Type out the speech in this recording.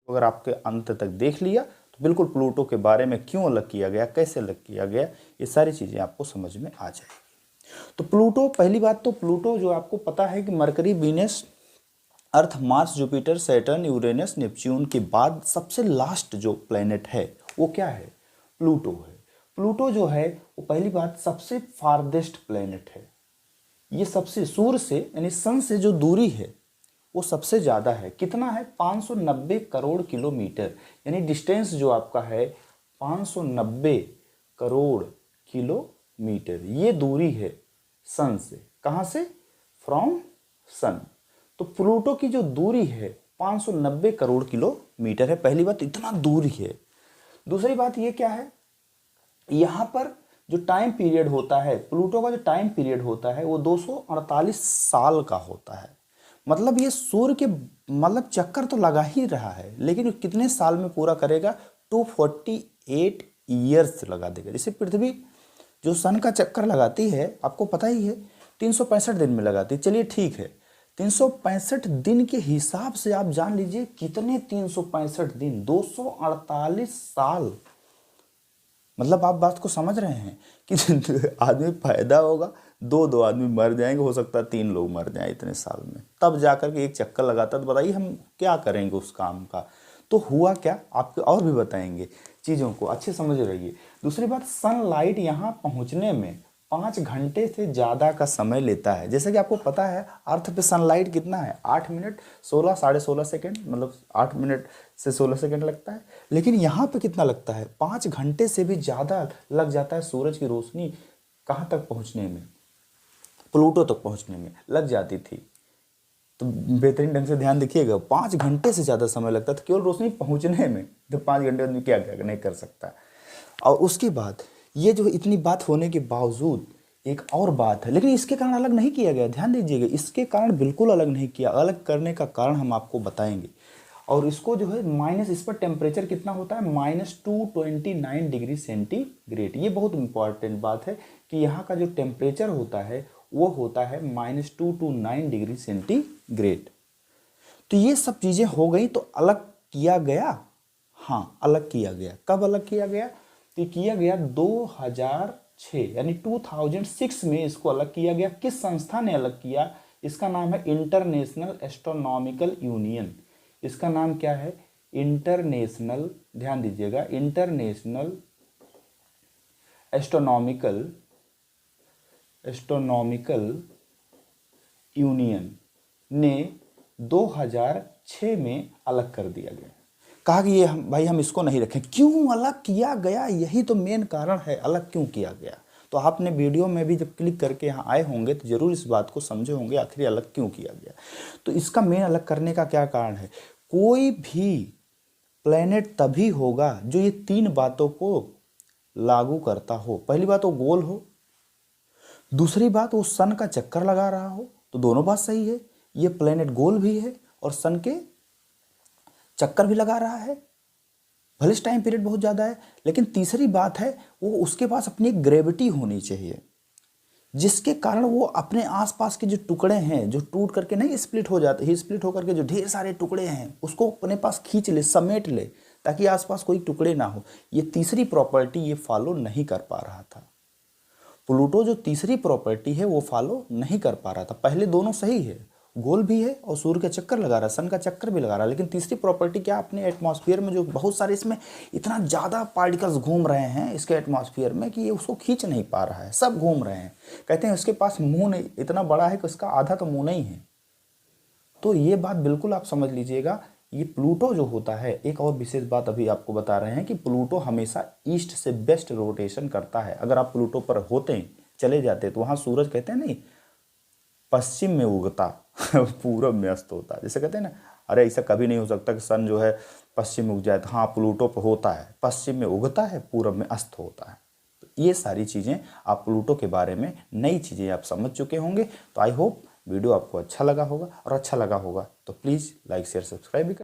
अगर आपके अंत तक देख लिया तो बिल्कुल प्लूटो के बारे में क्यों अलग किया गया, कैसे अलग किया गया, ये सारी चीज़ें आपको समझ में आ जाएगी। तो प्लूटो, पहली बात तो प्लूटो जो आपको पता है कि Mercury, Venus, Earth, Mars, Jupiter, Saturn, Uranus, Neptune के बाद सबसे लास्ट जो प्लेनेट है वो क्या है, प्लूटो है। प्लूटो जो है वो पहली बात सबसे फारदेस्ट प्लेनेट है। ये सबसे सूर्य से यानी सन से जो दूरी है वो सबसे ज़्यादा है। कितना है, 590 करोड़ किलोमीटर, यानी डिस्टेंस जो आपका है 590 करोड़ किलोमीटर, ये दूरी है सन से। कहाँ से, फ्रॉम सन। तो प्लूटो की जो दूरी है 590 करोड़ किलोमीटर है। पहली बात इतना दूरी है। दूसरी बात ये क्या है, यहाँ पर जो टाइम पीरियड होता है, प्लूटो का जो टाइम पीरियड होता है वो 248 साल का होता है। मतलब ये सूर्य के मतलब चक्कर तो लगा ही रहा है, लेकिन कितने साल में पूरा करेगा, 248 ईयर्स लगा देगा। जैसे पृथ्वी जो सन का चक्कर लगाती है आपको पता ही है 365 दिन में लगाती है। चलिए ठीक है, 365 दिन के हिसाब से आप जान लीजिए कितने 365 दिन, 248 साल। मतलब आप बात को समझ रहे हैं कि आदमी पैदा होगा, दो आदमी मर जाएंगे, हो सकता है 3 लोग मर जाएं इतने साल में, तब जाकर के एक चक्कर लगाता। तो बताइए हम क्या करेंगे उस काम का। तो हुआ क्या, आपको और भी बताएंगे, चीज़ों को अच्छे समझ रहिए। दूसरी बात, सनलाइट यहाँ पहुँचने में 5 घंटे से ज़्यादा का समय लेता है। जैसे कि आपको पता है अर्थ पे सनलाइट कितना है, 8 मिनट 16 साढ़े 16 सेकेंड, मतलब 8 मिनट से 16 सेकेंड लगता है। लेकिन यहाँ पे कितना लगता है, 5 घंटे से भी ज़्यादा लग जाता है सूरज की रोशनी कहाँ तक पहुँचने में, प्लूटो तक पहुँचने में लग जाती थी। तो बेहतरीन ढंग से ध्यान देखिएगा, 5 घंटे से ज़्यादा समय लगता था केवल रोशनी पहुँचने में। तो 5 घंटे आदमी क्या क्या नहीं कर सकता। और उसके बाद ये जो इतनी बात होने के बावजूद एक और बात है, लेकिन इसके कारण अलग नहीं किया गया, ध्यान दीजिएगा, इसके कारण बिल्कुल अलग नहीं किया। अलग करने का कारण हम आपको बताएंगे। और इसको जो है माइनस, इस पर टेम्परेचर कितना होता है, -229 डिग्री सेंटीग्रेड। ये बहुत इंपॉर्टेंट बात है कि यहाँ का जो टेम्परेचर होता है वो होता है -229 डिग्री सेंटीग्रेड। तो ये सब चीज़ें हो गई, तो अलग किया गया। हाँ, अलग किया गया। कब अलग किया गया, तो किया गया 2006 यानी 2006 में इसको अलग किया गया। किस संस्था ने अलग किया, इसका नाम है इंटरनेशनल एस्ट्रोनॉमिकल यूनियन। इसका नाम क्या है, इंटरनेशनल, ध्यान दीजिएगा, इंटरनेशनल एस्ट्रोनॉमिकल यूनियन ने 2006 में अलग कर दिया गया। कहा कि ये भाई हम इसको नहीं रखें। क्यों अलग किया गया, यही तो मेन कारण है, अलग क्यों किया गया। तो आपने वीडियो में भी जब क्लिक करके यहाँ आए होंगे तो जरूर इस बात को समझे होंगे आखिर अलग क्यों किया गया। तो इसका मेन अलग करने का क्या कारण है, कोई भी प्लेनेट तभी होगा जो ये 3 बातों को लागू करता हो। पहली बात वो गोल हो, दूसरी बात वो सन का चक्कर लगा रहा हो। तो दोनों बात सही है, ये प्लेनेट गोल भी है और सन के चक्कर भी लगा रहा है, भले टाइम पीरियड बहुत ज़्यादा है। लेकिन तीसरी बात है वो उसके पास अपनी ग्रेविटी होनी चाहिए, जिसके कारण वो अपने आसपास के जो टुकड़े हैं जो टूट करके नहीं स्प्लिट हो जाते, ही स्प्लिट होकर के जो ढेर सारे टुकड़े हैं उसको अपने पास खींच ले, समेट ले, ताकि आसपास कोई टुकड़े ना हो। ये तीसरी प्रॉपर्टी ये फॉलो नहीं कर पा रहा था। प्लूटो जो तीसरी प्रॉपर्टी है वो फॉलो नहीं कर पा रहा था। पहले दोनों सही है, गोल भी है और सूर्य का चक्कर लगा रहा है, सन का चक्कर भी लगा रहा है। लेकिन तीसरी प्रॉपर्टी क्या, अपने एटमॉस्फेयर में जो बहुत सारे इसमें इतना ज़्यादा पार्टिकल्स घूम रहे हैं इसके एटमॉस्फेयर में कि ये उसको खींच नहीं पा रहा है, सब घूम रहे हैं। कहते हैं उसके पास मुंह नहीं, इतना बड़ा है कि उसका आधा तो मुंह नहीं है। तो ये बात बिल्कुल आप समझ लीजिएगा। ये प्लूटो जो होता है, एक और विशेष बात अभी आपको बता रहे हैं कि प्लूटो हमेशा ईस्ट से वेस्ट रोटेशन करता है। अगर आप प्लूटो पर होते हैं, चले जाते, तो वहाँ सूरज कहते हैं नहीं पश्चिम में उगता पूरब में अस्त होता। जैसे कहते हैं ना, अरे ऐसा कभी नहीं हो सकता कि सन जो है पश्चिम में उग जाए। तो हाँ, प्लूटो पर होता है, पश्चिम में उगता है, पूरब में अस्त होता है। तो ये सारी चीज़ें आप प्लूटो के बारे में नई चीज़ें आप समझ चुके होंगे। तो आई होप वीडियो आपको अच्छा लगा होगा, और अच्छा लगा होगा तो प्लीज़ लाइक शेयर सब्सक्राइब भी